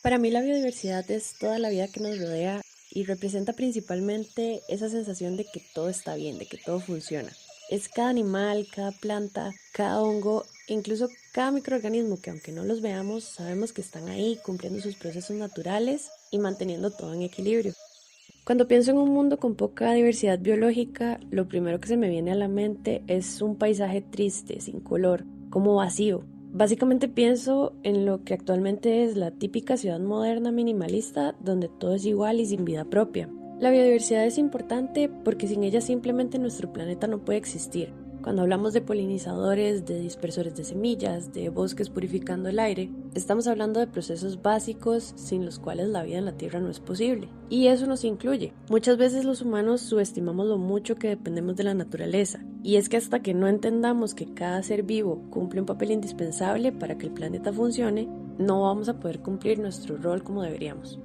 Para mí la biodiversidad es toda la vida que nos rodea y representa principalmente esa sensación de que todo está bien, de que todo funciona. Es cada animal, cada planta, cada hongo e incluso cada microorganismo que aunque no los veamos, sabemos que están ahí cumpliendo sus procesos naturales y manteniendo todo en equilibrio. Cuando pienso en un mundo con poca diversidad biológica, lo primero que se me viene a la mente es un paisaje triste, sin color, como vacío. Básicamente pienso en lo que actualmente es la típica ciudad moderna minimalista donde todo es igual y sin vida propia. La biodiversidad es importante porque sin ella simplemente nuestro planeta no puede existir. Cuando hablamos de polinizadores, de dispersores de semillas, de bosques purificando el aire, estamos hablando de procesos básicos sin los cuales la vida en la Tierra no es posible. Y eso nos incluye. Muchas veces los humanos subestimamos lo mucho que dependemos de la naturaleza. Y es que hasta que no entendamos que cada ser vivo cumple un papel indispensable para que el planeta funcione, no vamos a poder cumplir nuestro rol como deberíamos.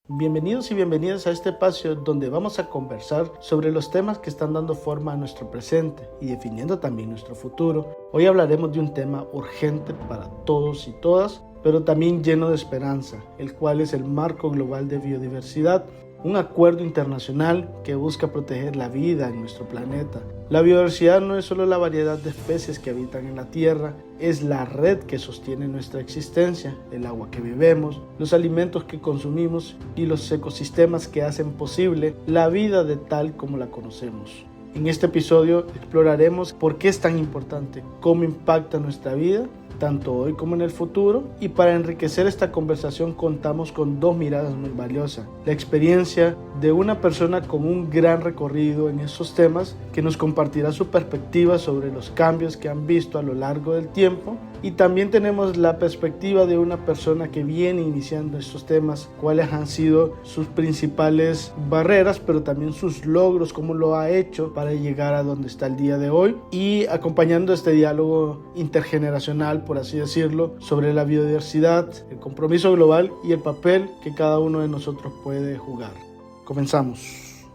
Bienvenidos y bienvenidas a este espacio donde vamos a conversar sobre los temas que están dando forma a nuestro presente y definiendo también nuestro futuro. Hoy hablaremos de un tema urgente para todos y todas, pero también lleno de esperanza, el cual es el Marco Global de Biodiversidad, un acuerdo internacional que busca proteger la vida en nuestro planeta. La biodiversidad no es solo la variedad de especies que habitan en la Tierra, es la red que sostiene nuestra existencia, el agua que bebemos, los alimentos que consumimos y los ecosistemas que hacen posible la vida de tal como la conocemos. En este episodio exploraremos por qué es tan importante, cómo impacta nuestra vida, tanto hoy como en el futuro, y para enriquecer esta conversación contamos con dos miradas muy valiosas. La experiencia de una persona con un gran recorrido en esos temas que nos compartirá su perspectiva sobre los cambios que han visto a lo largo del tiempo, y también tenemos la perspectiva de una persona que viene iniciando estos temas, cuáles han sido sus principales barreras, pero también sus logros, cómo lo ha hecho para llegar a donde está el día de hoy, y acompañando este diálogo intergeneracional, por así decirlo, sobre la biodiversidad, el compromiso global y el papel que cada uno de nosotros puede jugar. Comenzamos.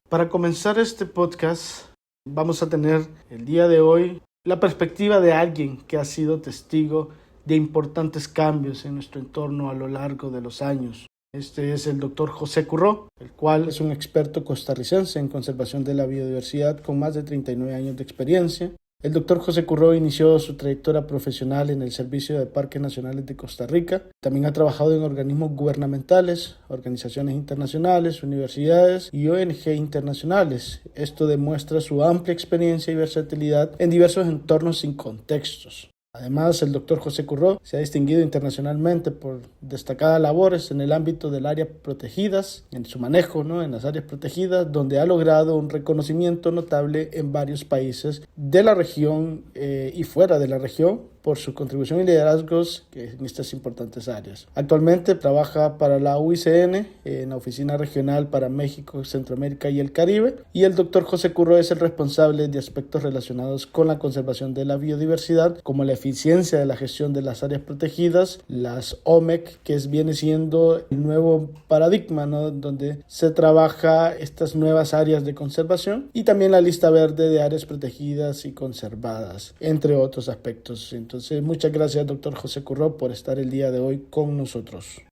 Para comenzar este podcast, vamos a tener el día de hoy la perspectiva de alguien que ha sido testigo de importantes cambios en nuestro entorno a lo largo de los años. Este es el doctor José Curró, el cual es un experto costarricense en conservación de la biodiversidad con más de 39 años de experiencia. El doctor José Curró inició su trayectoria profesional en el Servicio de Parques Nacionales de Costa Rica. También ha trabajado en organismos gubernamentales, organizaciones internacionales, universidades y ONG internacionales. Esto demuestra su amplia experiencia y versatilidad en diversos entornos y contextos. Además, el doctor José Curró se ha distinguido internacionalmente por destacadas labores en el ámbito del área protegidas, en su manejo, en las áreas protegidas, donde ha logrado un reconocimiento notable en varios países de la región y fuera de la región por su contribución y liderazgos en estas importantes áreas. Actualmente trabaja para la UICN en la Oficina Regional para México, Centroamérica y el Caribe, y el doctor José Curró es el responsable de aspectos relacionados con la conservación de la biodiversidad, como la eficiencia de la gestión de las áreas protegidas, las OMEC, que viene siendo el nuevo paradigma, donde se trabaja estas nuevas áreas de conservación, y también la lista verde de áreas protegidas y conservadas, entre otros aspectos. Entonces, muchas gracias, doctor José Curró, por estar el día de hoy con nosotros.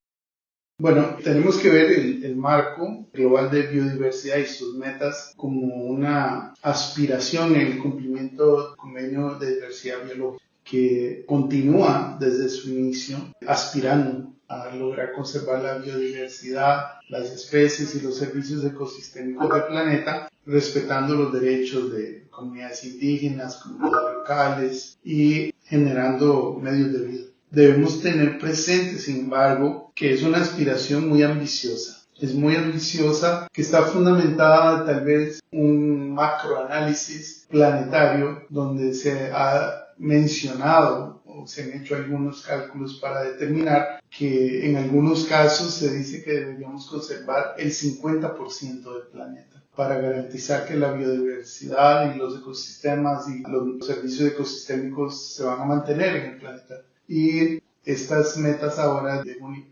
Bueno, tenemos que ver el marco global de biodiversidad y sus metas como una aspiración en el cumplimiento del convenio de diversidad biológica que continúa desde su inicio aspirando a lograr conservar la biodiversidad, las especies y los servicios ecosistémicos del planeta, respetando los derechos de comunidades indígenas, comunidades locales y generando medios de vida. Debemos tener presente, sin embargo, que es una aspiración muy ambiciosa. Es muy ambiciosa, que está fundamentada tal vez en un macroanálisis planetario donde se ha mencionado o se han hecho algunos cálculos para determinar que en algunos casos se dice que deberíamos conservar el 50% del planeta para garantizar que la biodiversidad y los ecosistemas y los servicios ecosistémicos se van a mantener en el planeta. Y estas metas ahora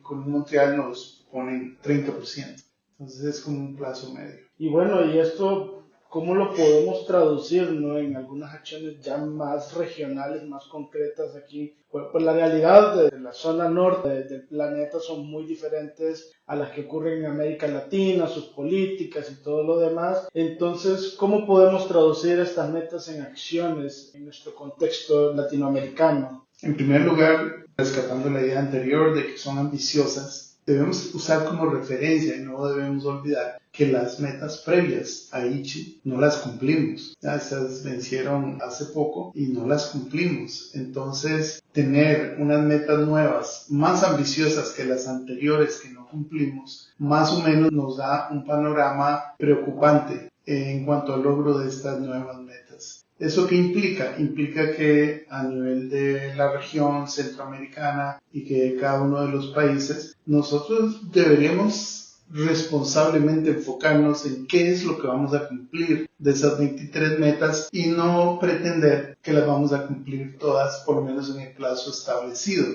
con Montreal nos ponen 30%. Entonces es como un plazo medio. Y bueno, y esto ¿cómo lo podemos traducir, ¿no?, en algunas acciones ya más regionales, más concretas aquí? Pues la realidad de la zona norte del planeta son muy diferentes a las que ocurren en América Latina, sus políticas y todo lo demás. Entonces, ¿cómo podemos traducir estas metas en acciones en nuestro contexto latinoamericano? En primer lugar, rescatando la idea anterior de que son ambiciosas, debemos usar como referencia y no debemos olvidar que las metas previas a Aichi no las cumplimos. Ya esas vencieron hace poco y no las cumplimos. Entonces, tener unas metas nuevas más ambiciosas que las anteriores que no cumplimos, más o menos nos da un panorama preocupante en cuanto al logro de estas nuevas metas. ¿Eso qué implica? Implica que a nivel de la región centroamericana y que cada uno de los países, nosotros deberíamos responsablemente enfocarnos en qué es lo que vamos a cumplir de esas 23 metas y no pretender que las vamos a cumplir todas, por lo menos en el plazo establecido.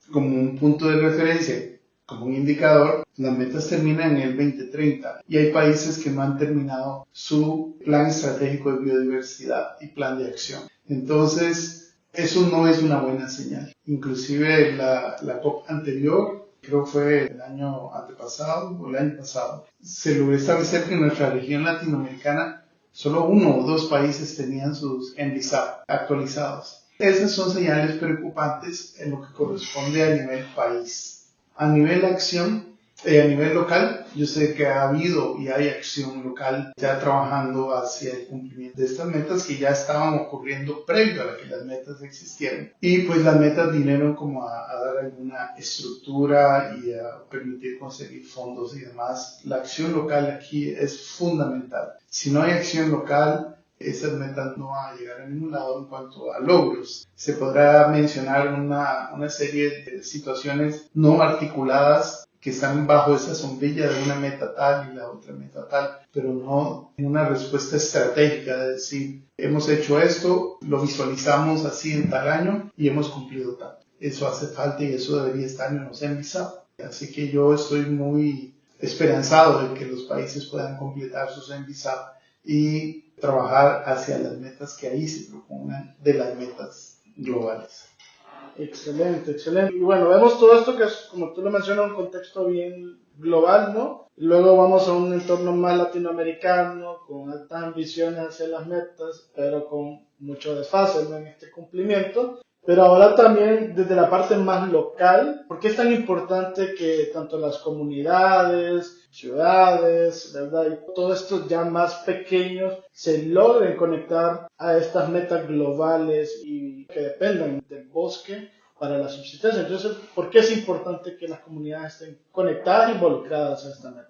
Como un punto de referencia, como un indicador, las metas terminan en el 2030 y hay países que no han terminado su plan estratégico de biodiversidad y plan de acción. Entonces, eso no es una buena señal. Inclusive la COP anterior, creo que fue el año antepasado o el año pasado, se logró establecer que en nuestra región latinoamericana solo 1 o 2 países tenían sus NDSAP actualizados. Esas son señales preocupantes en lo que corresponde a nivel país. A nivel acción, a nivel local, yo sé que ha habido y hay acción local ya trabajando hacia el cumplimiento de estas metas que ya estaban ocurriendo previo a que las metas existieran. Y pues las metas vinieron como a dar alguna estructura y a permitir conseguir fondos y demás. La acción local aquí es fundamental. Si no hay acción local, esas metas no van a llegar a ningún lado en cuanto a logros. Se podrá mencionar una serie de situaciones no articuladas que están bajo esa sombrilla de una meta tal y la otra meta tal, pero no en una respuesta estratégica de decir, hemos hecho esto, lo visualizamos así en tal año y hemos cumplido tanto. Eso hace falta y eso debería estar en los MBSAP. Así que yo estoy muy esperanzado de que los países puedan completar sus MBSAP y trabajar hacia las metas que ahí se propongan de las metas globales. Excelente, excelente. Y bueno, vemos todo esto que es, como tú lo mencionas, un contexto bien global, ¿no? Luego vamos a un entorno más latinoamericano, con altas ambiciones hacia las metas, pero con mucho desfase, ¿no?, en este cumplimiento. Pero ahora también desde la parte más local, ¿por qué es tan importante que tanto las comunidades, ciudades, ¿verdad?, y todos estos ya más pequeños se logren conectar a estas metas globales y que dependan del bosque para la subsistencia? Entonces, ¿por qué es importante que las comunidades estén conectadas e involucradas a esta meta?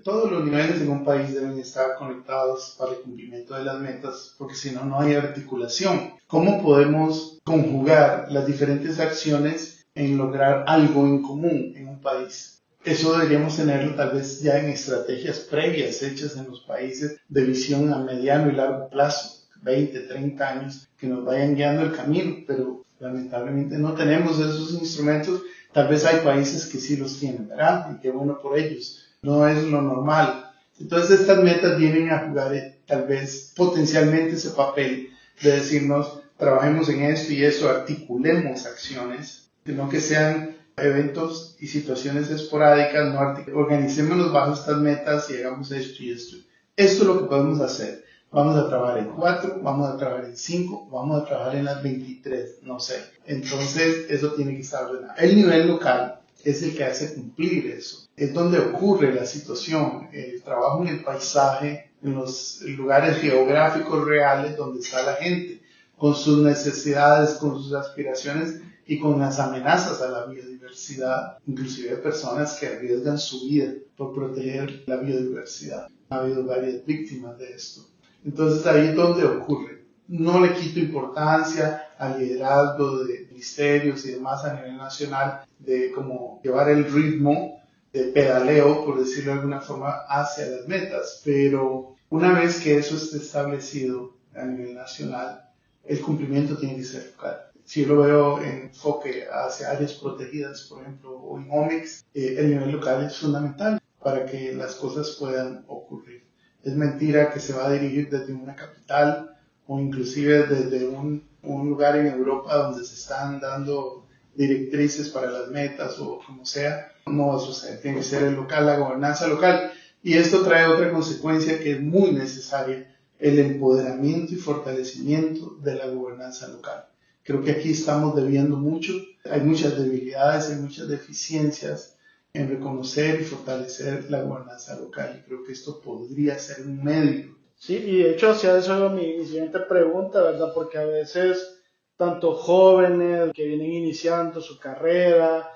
Todos los niveles en un país deben estar conectados para el cumplimiento de las metas, porque si no, no hay articulación. ¿Cómo podemos conjugar las diferentes acciones en lograr algo en común en un país? Eso deberíamos tenerlo tal vez ya en estrategias previas hechas en los países de visión a mediano y largo plazo, 20, 30 años, que nos vayan guiando el camino, pero lamentablemente no tenemos esos instrumentos. Tal vez hay países que sí los tienen, ¿verdad? Y qué bueno por ellos. No es lo normal. Entonces estas metas vienen a jugar tal vez potencialmente ese papel de decirnos, trabajemos en esto y eso, articulemos acciones, no que sean eventos y situaciones esporádicas, no organicémonos bajo estas metas y hagamos esto y esto. Esto es lo que podemos hacer. Vamos a trabajar en 4, vamos a trabajar en 5, vamos a trabajar en las 23, no sé. Entonces eso tiene que estar ordenado. El nivel local es el que hace cumplir eso. Es donde ocurre la situación, el trabajo en el paisaje, en los lugares geográficos reales donde está la gente, con sus necesidades, con sus aspiraciones y con las amenazas a la biodiversidad, inclusive personas que arriesgan su vida por proteger la biodiversidad. Ha habido varias víctimas de esto. Entonces ahí es donde ocurre. No le quito importancia al liderazgo de ministerios y demás a nivel nacional de cómo llevar el ritmo de pedaleo, por decirlo de alguna forma, hacia las metas. Pero una vez que eso esté establecido a nivel nacional, el cumplimiento tiene que ser local. Si yo lo veo en enfoque hacia áreas protegidas, por ejemplo, o en OMICS, el nivel local es fundamental para que las cosas puedan ocurrir. Es mentira que se va a dirigir desde una capital o inclusive desde un lugar en Europa donde se están dando directrices para las metas o como sea. No va a suceder, tiene que ser el local, la gobernanza local. Y esto trae otra consecuencia que es muy necesaria, el empoderamiento y fortalecimiento de la gobernanza local. Creo que aquí estamos debiendo mucho, hay muchas debilidades, hay muchas deficiencias en reconocer y fortalecer la gobernanza local. Y creo que esto podría ser un medio. Sí, y de hecho hacia eso iba mi siguiente pregunta, ¿verdad? Porque a veces tanto jóvenes que vienen iniciando su carrera,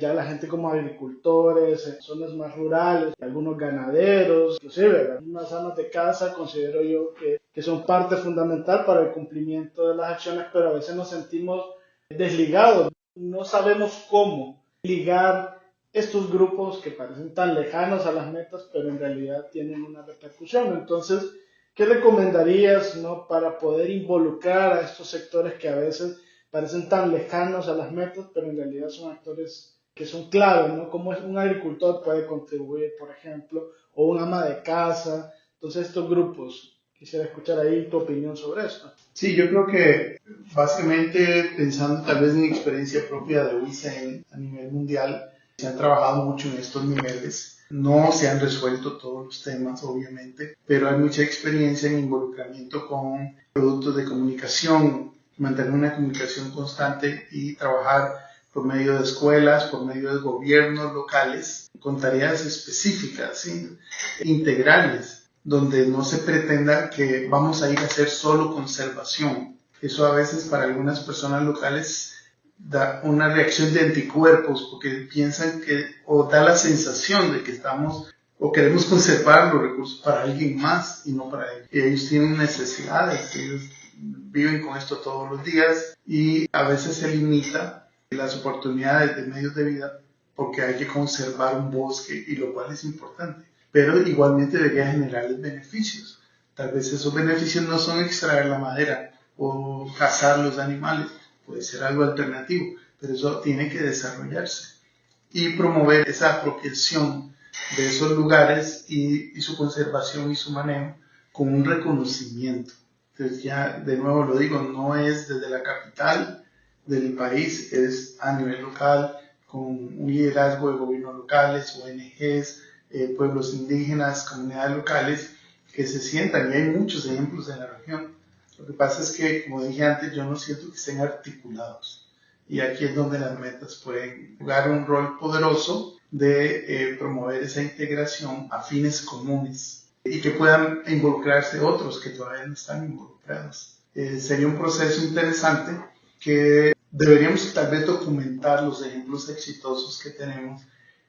ya la gente como agricultores, en zonas más rurales, algunos ganaderos, inclusive, ¿verdad? Unas amas de casa considero yo que son parte fundamental para el cumplimiento de las acciones, pero a veces nos sentimos desligados, no sabemos cómo ligar estos grupos que parecen tan lejanos a las metas, pero en realidad tienen una repercusión. Entonces, ¿qué recomendarías, no, para poder involucrar a estos sectores que a veces parecen tan lejanos a las metas, pero en realidad son actores que son clave, ¿no? Cómo un agricultor puede contribuir, por ejemplo, o un ama de casa. Entonces, estos grupos, quisiera escuchar ahí tu opinión sobre esto. Sí, yo creo que básicamente pensando tal vez en mi experiencia propia de UICEN a nivel mundial, se han trabajado mucho en estos niveles. No se han resuelto todos los temas, obviamente, pero hay mucha experiencia en involucramiento con productos de comunicación, mantener una comunicación constante y trabajar por medio de escuelas, por medio de gobiernos locales, con tareas específicas, ¿sí? Integrales, donde no se pretenda que vamos a ir a hacer solo conservación. Eso a veces para algunas personas locales da una reacción de anticuerpos porque piensan que, o da la sensación de que estamos o queremos conservar los recursos para alguien más y no para ellos. Y ellos tienen necesidades, ellos viven con esto todos los días y a veces se limita las oportunidades de medios de vida porque hay que conservar un bosque y lo cual es importante, pero igualmente debería generarles beneficios. Tal vez esos beneficios no son extraer la madera o cazar los animales, puede ser algo alternativo, pero eso tiene que desarrollarse y promover esa apropiación de esos lugares y su conservación y su manejo con un reconocimiento. Entonces ya de nuevo lo digo, no es desde la capital del país, es a nivel local, con un liderazgo de gobiernos locales, ONGs, pueblos indígenas, comunidades locales que se sientan, y hay muchos ejemplos en la región. Lo que pasa es que, como dije antes, yo no siento que estén articulados. Y aquí es donde las metas pueden jugar un rol poderoso de promover esa integración a fines comunes y que puedan involucrarse otros que todavía no están involucrados. Sería un proceso interesante que deberíamos tal vez documentar los ejemplos exitosos que tenemos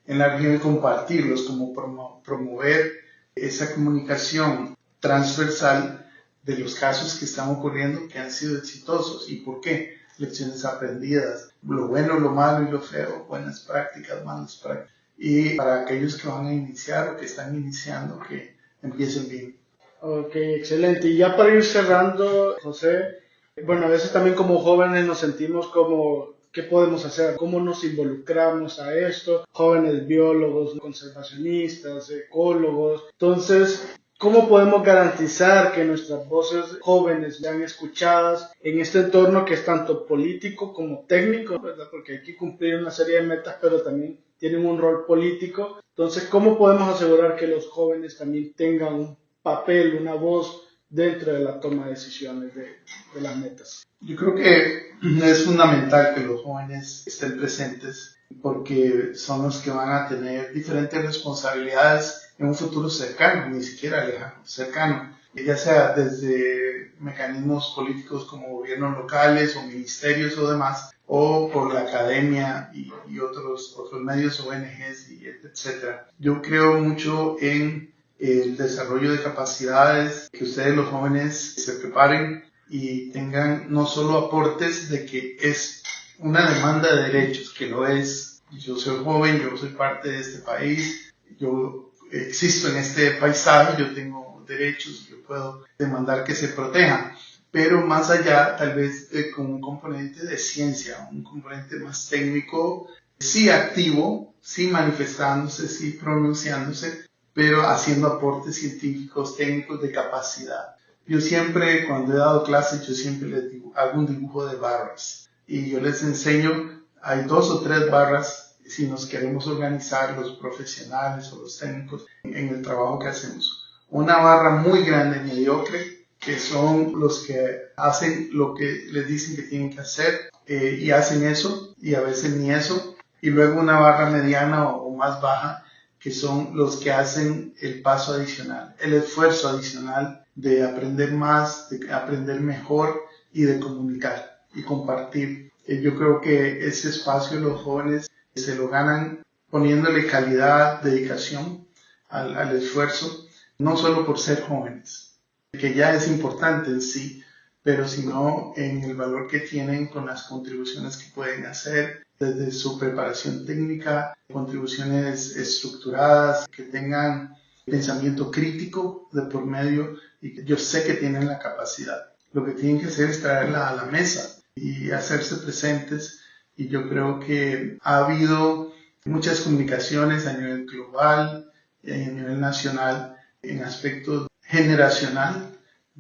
en la región y compartirlos, como promover esa comunicación transversal de los casos que están ocurriendo que han sido exitosos y por qué, lecciones aprendidas, lo bueno, lo malo y lo feo, buenas prácticas, malas prácticas, y para aquellos que van a iniciar o que están iniciando, que empiecen bien. Ok, excelente. Y ya para ir cerrando, José, bueno, a veces también como jóvenes nos sentimos como, ¿qué podemos hacer? ¿Cómo nos involucramos a esto? Jóvenes biólogos, conservacionistas, ecólogos. Entonces, ¿cómo podemos garantizar que nuestras voces jóvenes sean escuchadas en este entorno que es tanto político como técnico, ¿verdad? Porque hay que cumplir una serie de metas, pero también tienen un rol político. Entonces, ¿cómo podemos asegurar que los jóvenes también tengan un papel, una voz dentro de la toma de decisiones de las metas? Yo creo que es fundamental que los jóvenes estén presentes porque son los que van a tener diferentes responsabilidades en un futuro cercano, ni siquiera lejano, cercano, ya sea desde mecanismos políticos como gobiernos locales o ministerios o demás, o por la academia y otros medios, ONGs, etc. Yo creo mucho en el desarrollo de capacidades, que ustedes los jóvenes se preparen y tengan no solo aportes de que es una demanda de derechos, que lo es. Yo soy joven, yo soy parte de este país, yo existo en este paisaje, yo tengo derechos, yo puedo demandar que se protejan, pero más allá tal vez con un componente de ciencia, un componente más técnico, sí activo, sí manifestándose, sí pronunciándose, pero haciendo aportes científicos, técnicos de capacidad. Yo siempre, cuando he dado clases, yo siempre hago un dibujo de barras y yo les enseño, hay 2 o 3 barras si nos queremos organizar los profesionales o los técnicos en el trabajo que hacemos. Una barra muy grande, mediocre, que son los que hacen lo que les dicen que tienen que hacer y hacen eso y a veces ni eso. Y luego una barra mediana o más baja, que son los que hacen el paso adicional, el esfuerzo adicional de aprender más, de aprender mejor y de comunicar y compartir. Yo creo que ese espacio los jóvenes se lo ganan poniéndole calidad, dedicación al esfuerzo, no solo por ser jóvenes, que ya es importante en sí, pero sino en el valor que tienen con las contribuciones que pueden hacer, desde su preparación técnica, contribuciones estructuradas, que tengan pensamiento crítico de por medio y que yo sé que tienen la capacidad. Lo que tienen que hacer es traerla a la mesa y hacerse presentes, y yo creo que ha habido muchas comunicaciones a nivel global y a nivel nacional en aspectos generacional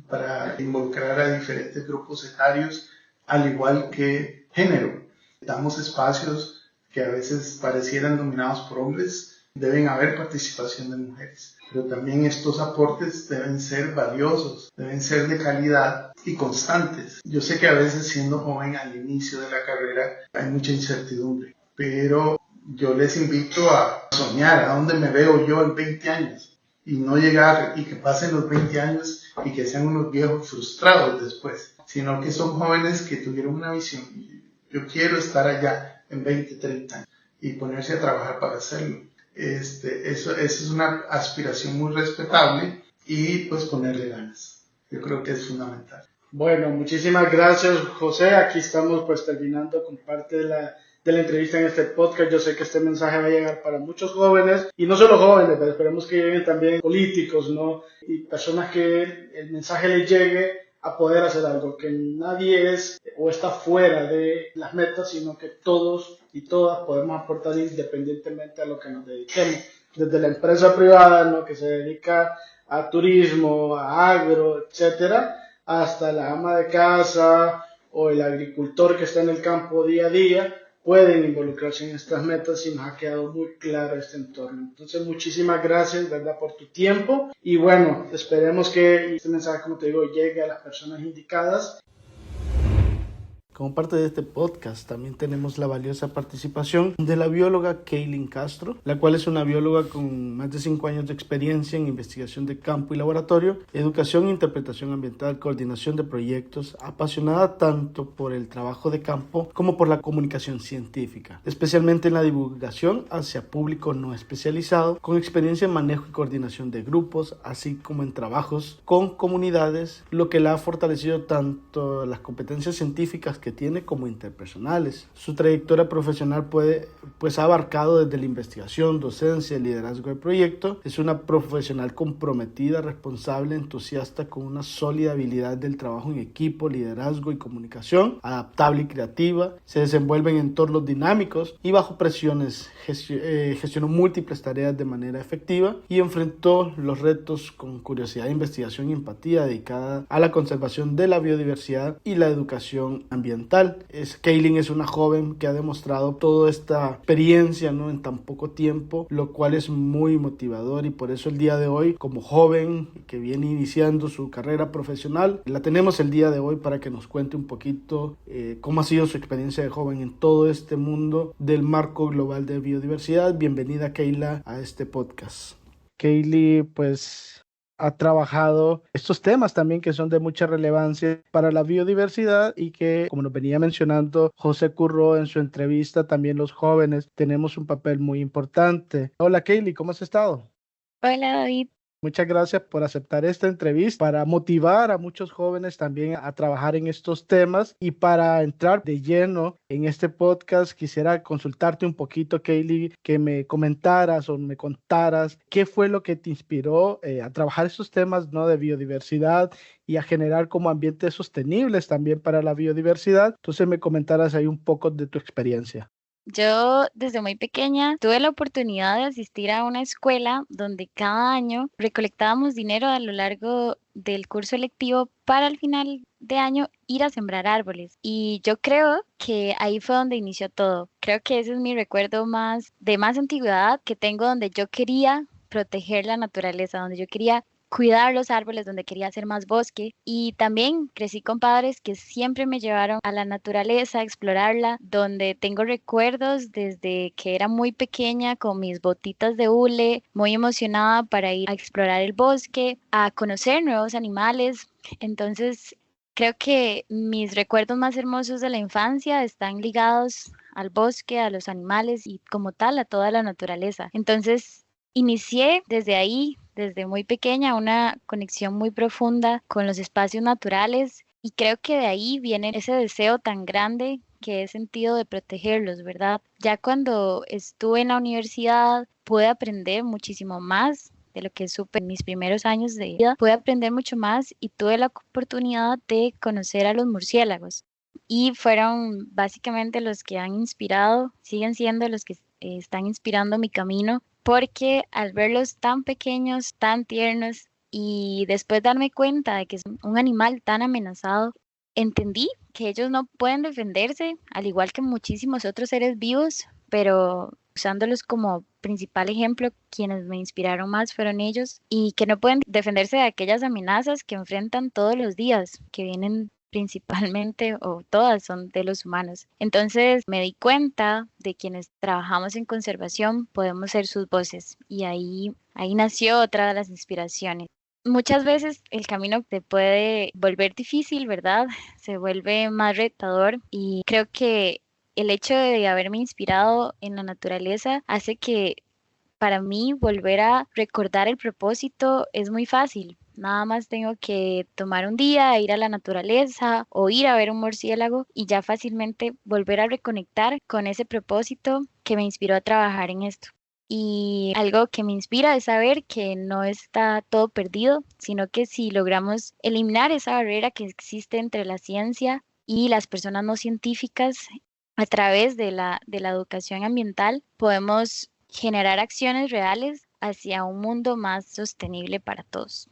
para involucrar a diferentes grupos etarios, al igual que género. Damos espacios que a veces parecieran dominados por hombres, deben haber participación de mujeres, pero también estos aportes deben ser valiosos, deben ser de calidad y constantes. Yo sé que a veces siendo joven al inicio de la carrera hay mucha incertidumbre, pero yo les invito a soñar a dónde me veo yo en 20 años y no llegar y que pasen los 20 años y que sean unos viejos frustrados después, sino que son jóvenes que tuvieron una visión. Yo quiero estar allá en 20, 30 años y ponerse a trabajar para hacerlo. Eso es una aspiración muy respetable y pues ponerle ganas. Yo creo que es fundamental. Bueno, muchísimas gracias, José. Aquí estamos pues terminando con parte de la entrevista en este podcast. Yo sé que este mensaje va a llegar para muchos jóvenes, y no solo jóvenes, pero esperemos que lleguen también políticos, ¿no? Y personas que el mensaje les llegue a poder hacer algo, que nadie es o está fuera de las metas, sino que todos y todas podemos aportar independientemente a lo que nos dediquemos. Desde la empresa privada, ¿no?, que se dedica a turismo, a agro, etcétera, hasta la ama de casa o el agricultor que está en el campo día a día, pueden involucrarse en estas metas, y nos ha quedado muy claro este entorno. Entonces, muchísimas gracias, ¿verdad?, por tu tiempo, y bueno, esperemos que este mensaje, como te digo, llegue a las personas indicadas. Como parte de este podcast también tenemos la valiosa participación de la bióloga Kaylin Castro, la cual es una bióloga con más de 5 años de experiencia en investigación de campo y laboratorio, educación e interpretación ambiental, coordinación de proyectos, apasionada tanto por el trabajo de campo como por la comunicación científica, especialmente en la divulgación hacia público no especializado, con experiencia en manejo y coordinación de grupos, así como en trabajos con comunidades, lo que la ha fortalecido tanto las competencias científicas que tiene como interpersonales. Su trayectoria profesional ha abarcado desde la investigación, docencia, liderazgo de proyecto. Es una profesional comprometida, responsable, entusiasta, con una sólida habilidad del trabajo en equipo, liderazgo y comunicación, adaptable y creativa. Se desenvuelve en entornos dinámicos y bajo presiones. Gestionó múltiples tareas de manera efectiva y enfrentó los retos con curiosidad, investigación y empatía, dedicada a la conservación de la biodiversidad y la educación ambiental. Kaylin es una joven que ha demostrado toda esta experiencia, ¿no?, en tan poco tiempo, lo cual es muy motivador, y por eso el día de hoy, como joven que viene iniciando su carrera profesional, la tenemos el día de hoy para que nos cuente un poquito cómo ha sido su experiencia de joven en todo este mundo del marco global de biodiversidad. Bienvenida, Kayla, a este podcast. Kaylee, pues ha trabajado estos temas también que son de mucha relevancia para la biodiversidad, y que, como nos venía mencionando José Curro en su entrevista, también los jóvenes tenemos un papel muy importante. Hola, Kaylee, ¿cómo has estado? Hola David. Muchas gracias por aceptar esta entrevista para motivar a muchos jóvenes también a trabajar en estos temas. Y para entrar de lleno en este podcast, quisiera consultarte un poquito, Kaylin, que me comentaras o me contaras qué fue lo que te inspiró a trabajar estos temas, ¿no?, de biodiversidad, y a generar como ambientes sostenibles también para la biodiversidad. Entonces me comentaras ahí un poco de tu experiencia. Yo desde muy pequeña tuve la oportunidad de asistir a una escuela donde cada año recolectábamos dinero a lo largo del curso lectivo para al final de año ir a sembrar árboles. Y yo creo que ahí fue donde inició todo. Creo que ese es mi recuerdo más de más antigüedad que tengo, donde yo quería proteger la naturaleza, donde yo quería cuidar los árboles, donde quería hacer más bosque. Y también crecí con padres que siempre me llevaron a la naturaleza, a explorarla, donde tengo recuerdos desde que era muy pequeña con mis botitas de hule, muy emocionada para ir a explorar el bosque, a conocer nuevos animales. Entonces, creo que mis recuerdos más hermosos de la infancia están ligados al bosque, a los animales y como tal a toda la naturaleza. Entonces, inicié desde ahí, desde muy pequeña, una conexión muy profunda con los espacios naturales y creo que de ahí viene ese deseo tan grande que he sentido de protegerlos, ¿verdad? Ya cuando estuve en la universidad pude aprender muchísimo más de lo que supe en mis primeros años de vida, pude aprender mucho más y tuve la oportunidad de conocer a los murciélagos. Y fueron básicamente los que han inspirado, siguen siendo los que están inspirando mi camino porque al verlos tan pequeños, tan tiernos y después darme cuenta de que es un animal tan amenazado, entendí que ellos no pueden defenderse, al igual que muchísimos otros seres vivos, pero usándolos como principal ejemplo, quienes me inspiraron más fueron ellos, y que no pueden defenderse de aquellas amenazas que enfrentan todos los días, que vienen principalmente o todas son de los humanos. Entonces me di cuenta de quienes trabajamos en conservación podemos ser sus voces y ahí nació otra de las inspiraciones. Muchas veces el camino te puede volver difícil, ¿verdad? Se vuelve más retador y creo que el hecho de haberme inspirado en la naturaleza hace que para mí volver a recordar el propósito es muy fácil. Nada más tengo que tomar un día, ir a la naturaleza o ir a ver un murciélago y ya fácilmente volver a reconectar con ese propósito que me inspiró a trabajar en esto. Y algo que me inspira es saber que no está todo perdido, sino que si logramos eliminar esa barrera que existe entre la ciencia y las personas no científicas a través de la educación ambiental, podemos generar acciones reales hacia un mundo más sostenible para todos.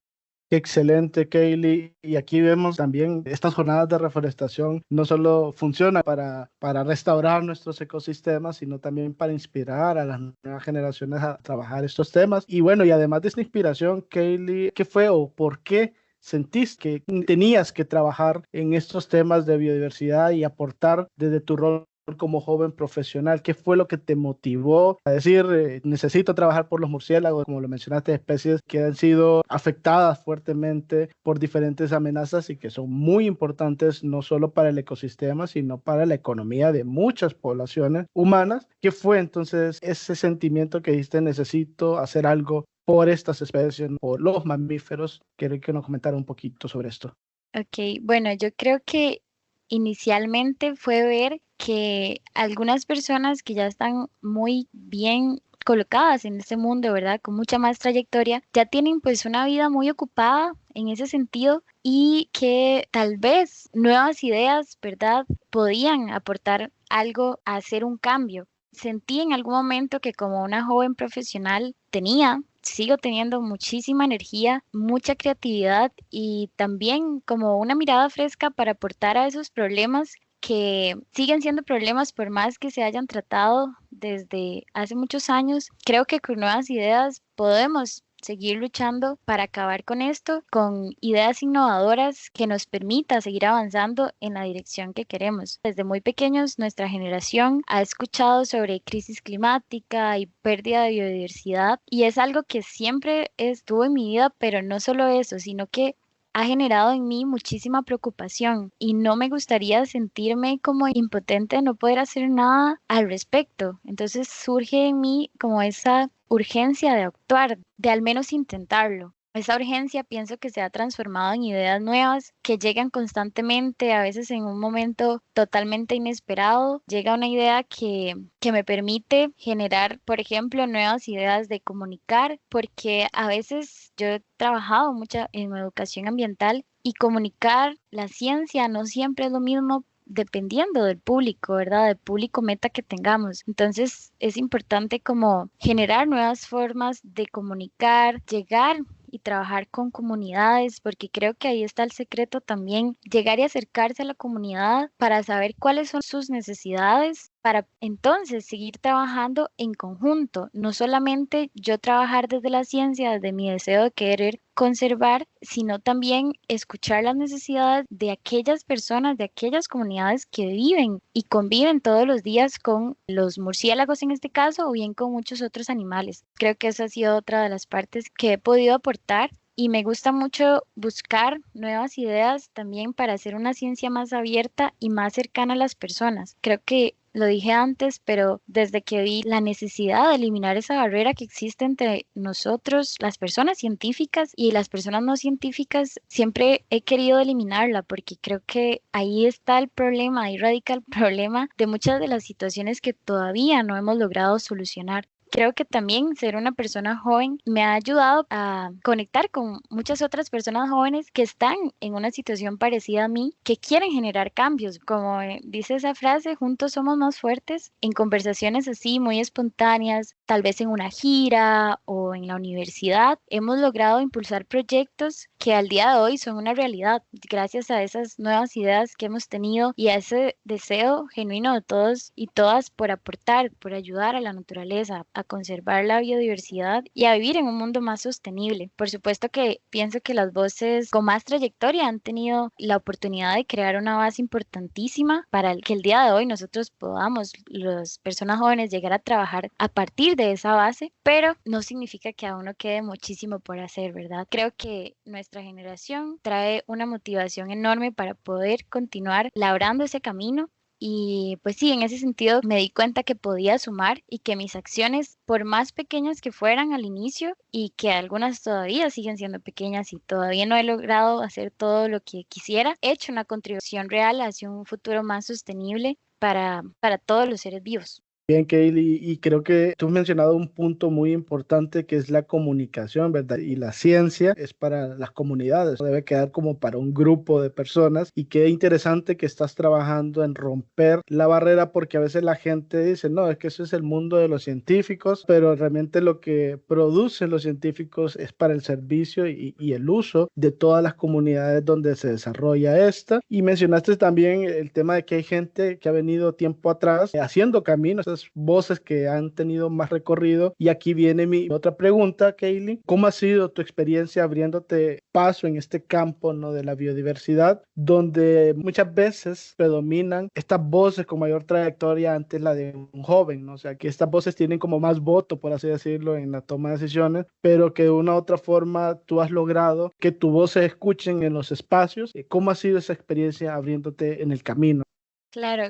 Qué excelente, Kaylee. Y aquí vemos también estas jornadas de reforestación no solo funcionan para restaurar nuestros ecosistemas, sino también para inspirar a las nuevas generaciones a trabajar estos temas. Y bueno, y además de esta inspiración, Kaylee, ¿qué fue o por qué sentiste que tenías que trabajar en estos temas de biodiversidad y aportar desde tu rol como joven profesional? ¿Qué fue lo que te motivó a decir, necesito trabajar por los murciélagos, como lo mencionaste, especies que han sido afectadas fuertemente por diferentes amenazas y que son muy importantes no solo para el ecosistema, sino para la economía de muchas poblaciones humanas? ¿Qué fue entonces ese sentimiento que dijiste, necesito hacer algo por estas especies, por los mamíferos? Quería que nos comentara un poquito sobre esto. Ok, bueno, yo creo que inicialmente fue ver que algunas personas que ya están muy bien colocadas en este mundo, ¿verdad? Con mucha más trayectoria, ya tienen pues una vida muy ocupada en ese sentido y que tal vez nuevas ideas, ¿verdad? Podían aportar algo a hacer un cambio. Sentí en algún momento que como una joven profesional sigo teniendo muchísima energía, mucha creatividad y también como una mirada fresca para aportar a esos problemas que siguen siendo problemas por más que se hayan tratado desde hace muchos años. Creo que con nuevas ideas podemos seguir luchando para acabar con esto, con ideas innovadoras que nos permita seguir avanzando en la dirección que queremos. Desde muy pequeños, nuestra generación ha escuchado sobre crisis climática y pérdida de biodiversidad y es algo que siempre estuvo en mi vida, pero no solo eso, sino que ha generado en mí muchísima preocupación y no me gustaría sentirme como impotente de no poder hacer nada al respecto. Entonces surge en mí como esa urgencia de actuar, de al menos intentarlo. Esa urgencia pienso que se ha transformado en ideas nuevas que llegan constantemente, a veces en un momento totalmente inesperado. Llega una idea que me permite generar, por ejemplo, nuevas ideas de comunicar, porque a veces yo he trabajado mucho en educación ambiental y comunicar la ciencia no siempre es lo mismo dependiendo del público, ¿verdad? Del público meta que tengamos. Entonces es importante como generar nuevas formas de comunicar, llegar y trabajar con comunidades, porque creo que ahí está el secreto también, llegar y acercarse a la comunidad para saber cuáles son sus necesidades, para entonces seguir trabajando en conjunto, no solamente yo trabajar desde la ciencia, desde mi deseo de querer conservar, sino también escuchar las necesidades de aquellas personas, de aquellas comunidades que viven y conviven todos los días con los murciélagos en este caso, o bien con muchos otros animales. Creo que esa ha sido otra de las partes que he podido aportar. Y me gusta mucho buscar nuevas ideas también para hacer una ciencia más abierta y más cercana a las personas. Creo que lo dije antes, pero desde que vi la necesidad de eliminar esa barrera que existe entre nosotros, las personas científicas y las personas no científicas, siempre he querido eliminarla porque creo que ahí está el problema, ahí radica el problema de muchas de las situaciones que todavía no hemos logrado solucionar. Creo que también ser una persona joven me ha ayudado a conectar con muchas otras personas jóvenes que están en una situación parecida a mí, que quieren generar cambios. Como dice esa frase, juntos somos más fuertes. En conversaciones así muy espontáneas, tal vez en una gira o en la universidad, hemos logrado impulsar proyectos que al día de hoy son una realidad gracias a esas nuevas ideas que hemos tenido y a ese deseo genuino de todos y todas por aportar, por ayudar a la naturaleza, a conservar la biodiversidad y a vivir en un mundo más sostenible. Por supuesto que pienso que las voces con más trayectoria han tenido la oportunidad de crear una base importantísima para que el día de hoy nosotros podamos, las personas jóvenes, llegar a trabajar a partir de esa base, pero no significa que aún no quede muchísimo por hacer, ¿verdad? Creo que nuestra generación trae una motivación enorme para poder continuar labrando ese camino. Y pues sí, en ese sentido me di cuenta que podía sumar y que mis acciones, por más pequeñas que fueran al inicio, y que algunas todavía siguen siendo pequeñas y todavía no he logrado hacer todo lo que quisiera, he hecho una contribución real hacia un futuro más sostenible para todos los seres vivos. Bien, Kaylee, y creo que tú has mencionado un punto muy importante que es la comunicación, ¿verdad? Y la ciencia es para las comunidades, debe quedar como para un grupo de personas y qué interesante que estás trabajando en romper la barrera porque a veces la gente dice, no, es que eso es el mundo de los científicos, pero realmente lo que producen los científicos es para el servicio y el uso de todas las comunidades donde se desarrolla esta. Y mencionaste también el tema de que hay gente que ha venido tiempo atrás haciendo caminos, voces que han tenido más recorrido. Y aquí viene mi otra pregunta, Kaylee. ¿Cómo ha sido tu experiencia abriéndote paso en este campo, ¿no?, de la biodiversidad, donde muchas veces predominan estas voces con mayor trayectoria antes la de un joven, ¿no? O sea, que estas voces tienen como más voto, por así decirlo, en la toma de decisiones, pero que de una u otra forma tú has logrado que tu voz se escuchen en los espacios? ¿Cómo ha sido esa experiencia abriéndote en el camino? Claro,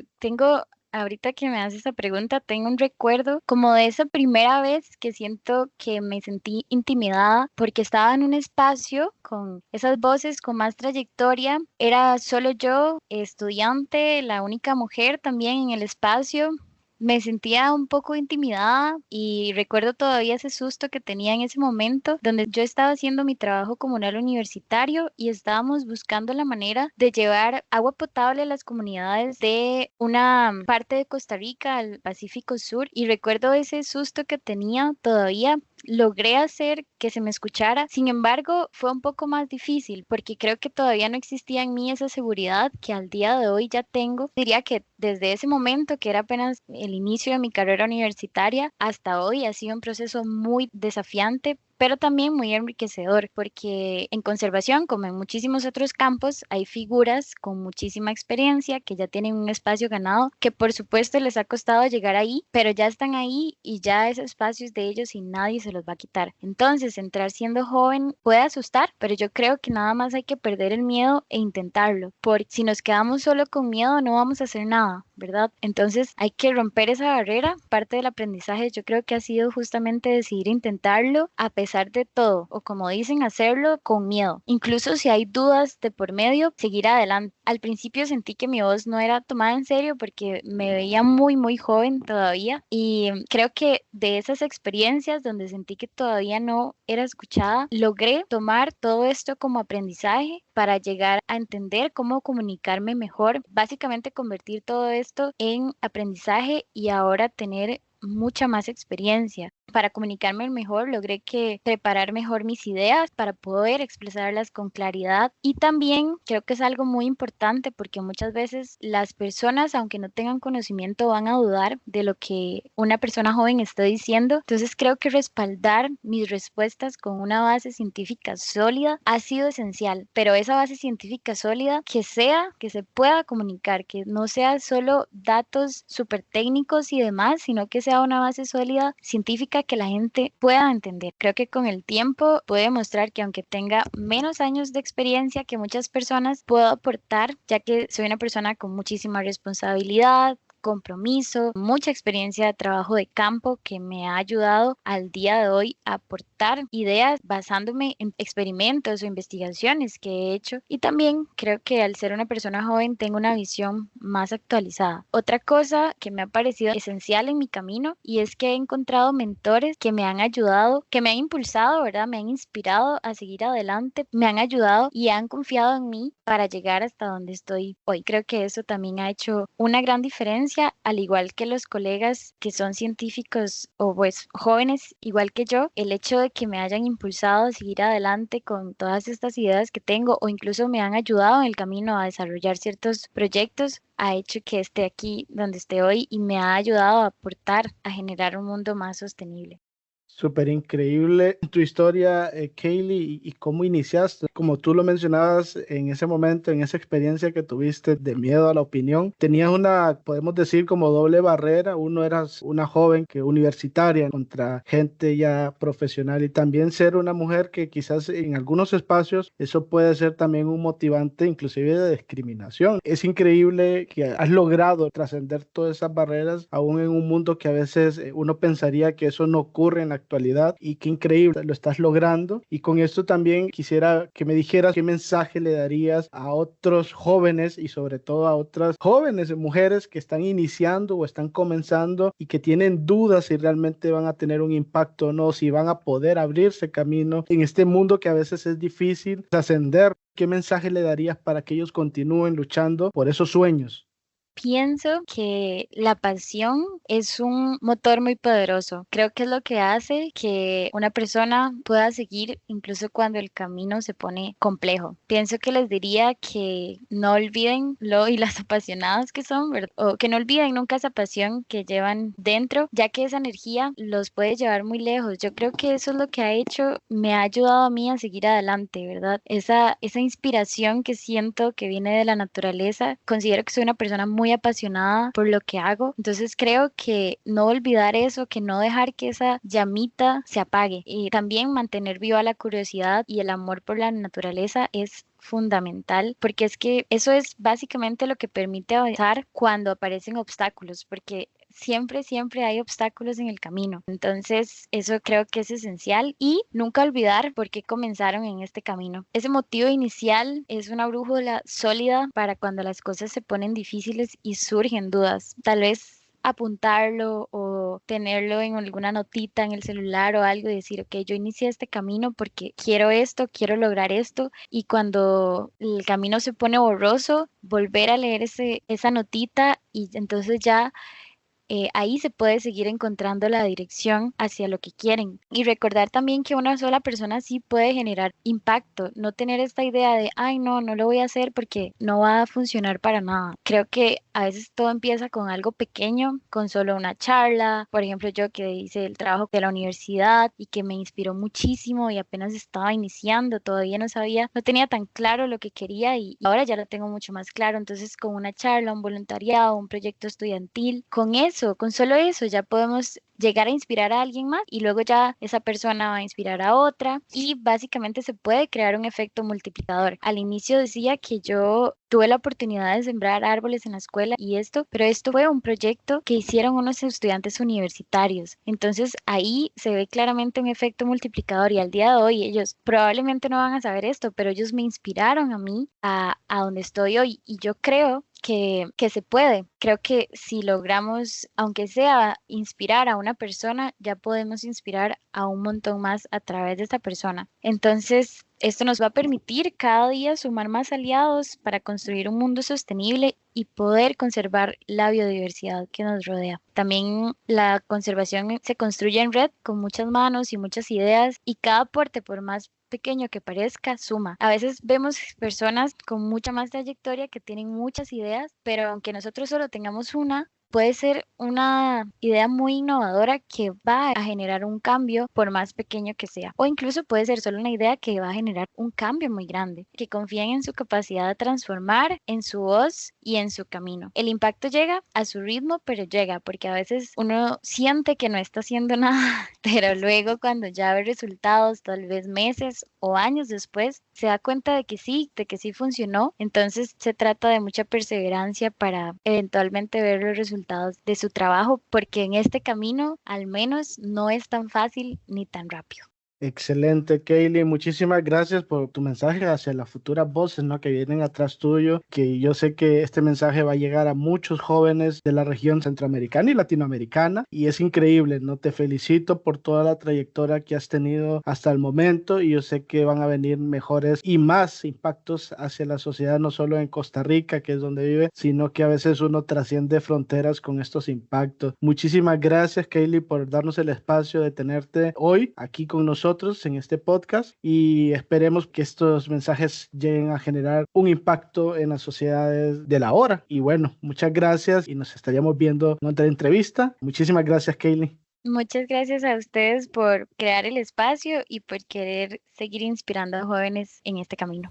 ahorita que me haces esa pregunta, tengo un recuerdo como de esa primera vez que siento que me sentí intimidada porque estaba en un espacio con esas voces con más trayectoria. Era solo yo, estudiante, la única mujer también en el espacio. Me sentía un poco intimidada y recuerdo todavía ese susto que tenía en ese momento, donde yo estaba haciendo mi trabajo comunal universitario y estábamos buscando la manera de llevar agua potable a las comunidades de una parte de Costa Rica, al Pacífico Sur, y recuerdo ese susto que tenía todavía. Logré hacer que se me escuchara, sin embargo, fue un poco más difícil porque creo que todavía no existía en mí esa seguridad que al día de hoy ya tengo. Diría que desde ese momento, que era apenas el inicio de mi carrera universitaria, hasta hoy ha sido un proceso muy desafiante, pero también muy enriquecedor, porque en conservación, como en muchísimos otros campos, hay figuras con muchísima experiencia que ya tienen un espacio ganado, que por supuesto les ha costado llegar ahí, pero ya están ahí y ya ese espacio es de ellos y nadie se los va a quitar. Entonces, entrar siendo joven puede asustar, pero yo creo que nada más hay que perder el miedo e intentarlo, porque si nos quedamos solo con miedo no vamos a hacer nada, ¿verdad? Entonces, hay que romper esa barrera. Parte del aprendizaje yo creo que ha sido justamente decidir intentarlo, a pesar pesar de todo, o como dicen, hacerlo con miedo. Incluso si hay dudas de por medio, seguir adelante. Al principio sentí que mi voz no era tomada en serio porque me veía muy joven todavía, y creo que de esas experiencias donde sentí que todavía no era escuchada, logré tomar todo esto como aprendizaje para llegar a entender cómo comunicarme mejor, básicamente convertir todo esto en aprendizaje y ahora tener mucha más experiencia. Para comunicarme mejor, logré que preparar mejor mis ideas para poder expresarlas con claridad, y también creo que es algo muy importante porque muchas veces las personas, aunque no tengan conocimiento, van a dudar de lo que una persona joven está diciendo. Entonces creo que respaldar mis respuestas con una base científica sólida ha sido esencial, pero esa base científica sólida que se pueda comunicar, que no sea solo datos súper técnicos y demás, sino que sea una base sólida científica que la gente pueda entender. Creo que con el tiempo puede demostrar que aunque tenga menos años de experiencia que muchas personas, puedo aportar, ya que soy una persona con muchísima responsabilidad, compromiso, mucha experiencia de trabajo de campo que me ha ayudado al día de hoy a aportar ideas basándome en experimentos o investigaciones que he hecho, y también creo que al ser una persona joven tengo una visión más actualizada. Otra cosa que me ha parecido esencial en mi camino y es que he encontrado mentores que me han ayudado, que me han impulsado, ¿verdad? Me han inspirado a seguir adelante, me han ayudado y han confiado en mí para llegar hasta donde estoy hoy. Creo que eso también ha hecho una gran diferencia, al igual que los colegas que son científicos o pues jóvenes igual que yo. El hecho de que me hayan impulsado a seguir adelante con todas estas ideas que tengo, o incluso me han ayudado en el camino a desarrollar ciertos proyectos, ha hecho que esté aquí donde estoy hoy y me ha ayudado a aportar a generar un mundo más sostenible. Súper increíble tu historia, Kaylee, y cómo iniciaste. Como tú lo mencionabas en ese momento, en esa experiencia que tuviste de miedo a la opinión, tenías una, podemos decir, como doble barrera. Uno, eras una joven que universitaria contra gente ya profesional, y también ser una mujer que quizás en algunos espacios eso puede ser también un motivante, inclusive de discriminación. Es increíble que has logrado trascender todas esas barreras, aún en un mundo que a veces uno pensaría que eso no ocurre en la actualidad, y qué increíble lo estás logrando. Y con esto también quisiera que me dijeras qué mensaje le darías a otros jóvenes, y sobre todo a otras jóvenes mujeres que están iniciando o están comenzando y que tienen dudas si realmente van a tener un impacto o no, si van a poder abrirse camino en este mundo que a veces es difícil trascender. ¿Qué mensaje le darías para que ellos continúen luchando por esos sueños? Pienso que la pasión es un motor muy poderoso. Creo que es lo que hace que una persona pueda seguir incluso cuando el camino se pone complejo. Pienso que les diría que no olviden lo y las apasionadas que son, ¿verdad? O que no olviden nunca esa pasión que llevan dentro, ya que esa energía los puede llevar muy lejos. Yo creo que eso es lo que ha hecho, me ha ayudado a mí a seguir adelante, ¿verdad? Esa inspiración que siento que viene de la naturaleza. Considero que soy una persona muy apasionada por lo que hago, entonces creo que no olvidar eso, que no dejar que esa llamita se apague, y también mantener viva la curiosidad y el amor por la naturaleza es fundamental, porque es que eso es básicamente lo que permite avanzar cuando aparecen obstáculos, porque siempre hay obstáculos en el camino. Entonces, eso creo que es esencial, y nunca olvidar por qué comenzaron en este camino. Ese motivo inicial es una brújula sólida para cuando las cosas se ponen difíciles y surgen dudas. Tal vez apuntarlo o tenerlo en alguna notita en el celular o algo, y decir, ok, yo inicié este camino porque quiero esto, quiero lograr esto, y cuando el camino se pone borroso, volver a leer esa notita, y entonces ya ahí se puede seguir encontrando la dirección hacia lo que quieren. Y recordar también que una sola persona sí puede generar impacto, no tener esta idea de, ay, no, no lo voy a hacer porque no va a funcionar para nada. Creo que a veces todo empieza con algo pequeño, con solo una charla. Por ejemplo, yo que hice el trabajo de la universidad y que me inspiró muchísimo, y apenas estaba iniciando, todavía no sabía, no tenía tan claro lo que quería, y ahora ya lo tengo mucho más claro. Entonces, con una charla, un voluntariado, un proyecto estudiantil, con eso, con solo eso, ya podemos llegar a inspirar a alguien más y luego ya esa persona va a inspirar a otra y básicamente se puede crear un efecto multiplicador. Al inicio decía que yo tuve la oportunidad de sembrar árboles en la escuela pero esto fue un proyecto que hicieron unos estudiantes universitarios. Entonces ahí se ve claramente un efecto multiplicador y al día de hoy ellos probablemente no van a saber esto, pero ellos me inspiraron a mí a donde estoy hoy y yo creo que se puede. Creo que si logramos, aunque sea inspirar a una persona, ya podemos inspirar a un montón más a través de esta persona. Entonces, esto nos va a permitir cada día sumar más aliados para construir un mundo sostenible y poder conservar la biodiversidad que nos rodea. También la conservación se construye en red con muchas manos y muchas ideas y cada aporte, por más pequeño que parezca, suma. A veces vemos personas con mucha más trayectoria que tienen muchas ideas, pero aunque nosotros solo tengamos una, puede ser una idea muy innovadora que va a generar un cambio por más pequeño que sea. O incluso puede ser solo una idea que va a generar un cambio muy grande. Que confíen en su capacidad de transformar, en su voz y en su camino. El impacto llega a su ritmo, pero llega porque a veces uno siente que no está haciendo nada, pero luego cuando ya ve resultados, tal vez meses o años después, se da cuenta de que sí funcionó. Entonces se trata de mucha perseverancia para eventualmente ver los resultados de su trabajo, porque en este camino al menos no es tan fácil ni tan rápido. Excelente, Kaylee. Muchísimas gracias por tu mensaje hacia las futuras voces, ¿no?, que vienen atrás tuyo, que yo sé que este mensaje va a llegar a muchos jóvenes de la región centroamericana y latinoamericana y es increíble, ¿no? Te felicito por toda la trayectoria que has tenido hasta el momento y yo sé que van a venir mejores y más impactos hacia la sociedad, no solo en Costa Rica, que es donde vive, sino que a veces uno trasciende fronteras con estos impactos. Muchísimas gracias, Kaylee, por darnos el espacio de tenerte hoy aquí con nosotros en este podcast y esperemos que estos mensajes lleguen a generar un impacto en las sociedades de la hora. Y bueno, muchas gracias y nos estaríamos viendo en otra entrevista. Muchísimas gracias, Kaylee. Muchas gracias a ustedes por crear el espacio y por querer seguir inspirando a jóvenes en este camino.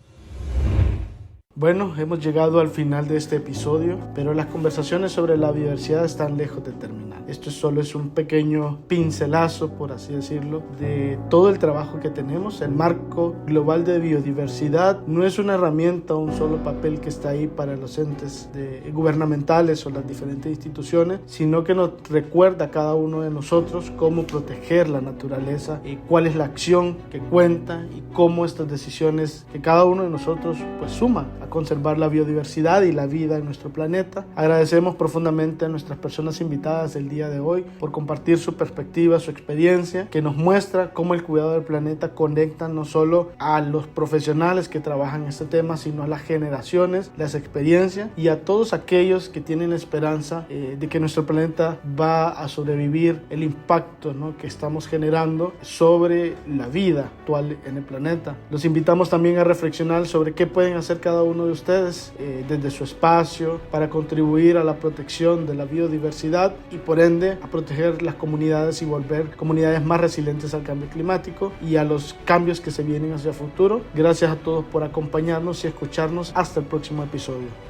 Bueno, hemos llegado al final de este episodio, pero las conversaciones sobre la biodiversidad están lejos de terminar. Esto solo es un pequeño pincelazo, por así decirlo, de todo el trabajo que tenemos. El marco global de biodiversidad no es una herramienta o un solo papel que está ahí para los entes gubernamentales o las diferentes instituciones, sino que nos recuerda a cada uno de nosotros cómo proteger la naturaleza, cuál es la acción que cuenta y cómo estas decisiones que cada uno de nosotros pues suma a conservar la biodiversidad y la vida en nuestro planeta. Agradecemos profundamente a nuestras personas invitadas del día de hoy por compartir su perspectiva, su experiencia, que nos muestra cómo el cuidado del planeta conecta no solo a los profesionales que trabajan en este tema, sino a las generaciones, las experiencias y a todos aquellos que tienen esperanza de que nuestro planeta va a sobrevivir el impacto, ¿no?, que estamos generando sobre la vida actual en el planeta. Los invitamos también a reflexionar sobre qué pueden hacer cada uno de ustedes desde su espacio para contribuir a la protección de la biodiversidad y por ende a proteger las comunidades y volver comunidades más resilientes al cambio climático y a los cambios que se vienen hacia el futuro. Gracias a todos por acompañarnos y escucharnos. Hasta el próximo episodio.